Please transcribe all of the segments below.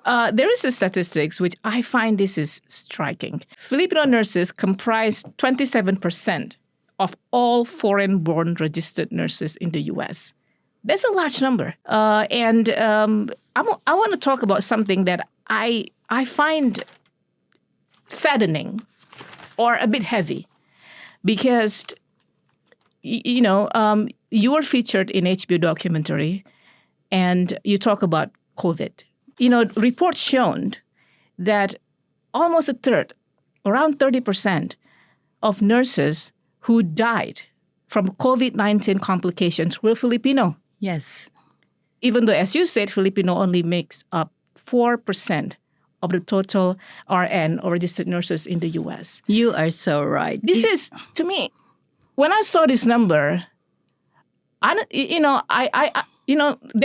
There is a statistics which I find this is striking. Filipino nurses comprise 27% of all foreign-born registered nurses in the U.S. That's a large number. I want to talk about something that I find saddening or a bit heavy because, you were featured in HBO documentary and you talk about COVID. Reports shown that almost a third, around 30% of nurses who died from COVID-19 complications were Filipino. Yes. Even though, as you said, Filipino only makes up 4% of the total RN or registered nurses in the U.S. You are so right. This is, to me, when I saw this number, there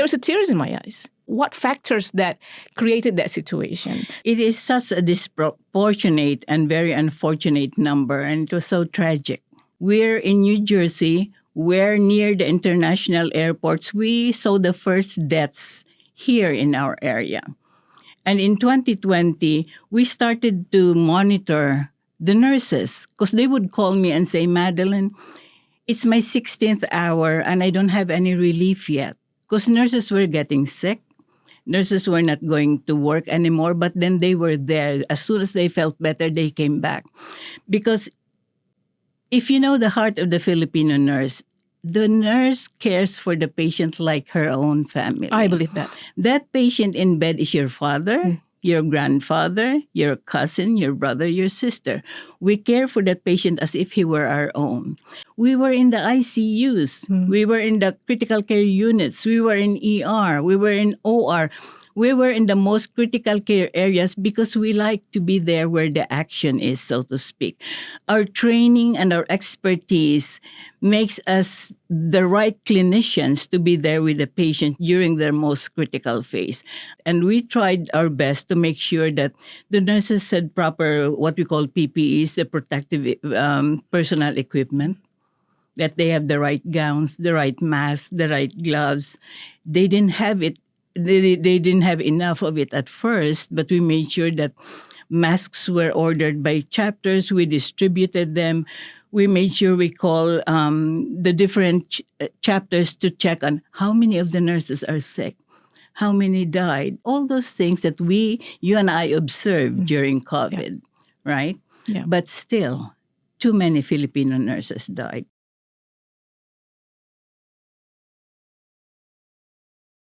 was a tears in my eyes. What factors that created that situation? It is such a disproportionate and very unfortunate number, and it was so tragic. We're in New Jersey. We're near the international airports. We saw the first deaths here in our area. And in 2020, we started to monitor the nurses because they would call me and say, Madeline, it's my 16th hour and I don't have any relief yet. Because nurses were getting sick. Nurses were not going to work anymore, but then they were there. As soon as they felt better, they came back. Because if you know the heart of the Filipino nurse, the nurse cares for the patient like her own family. I believe that. That patient in bed is your father, your grandfather, your cousin, your brother, your sister. We care for that patient as if he were our own. We were in the ICUs. We were in the critical care units. We were in ER. We were in OR. We were in the most critical care areas because we like to be there where the action is, so to speak. Our training and our expertise makes us the right clinicians to be there with the patient during their most critical phase. And we tried our best to make sure that the nurses had proper, what we call PPEs, the protective personal equipment, that they have the right gowns, the right masks, the right gloves. They didn't have it. They didn't have enough of it at first, but we made sure that masks were ordered by chapters. We distributed them. We made sure we call the different chapters to check on how many of the nurses are sick, how many died, all those things that you and I observed during COVID, right? Yeah. But still, too many Filipino nurses died.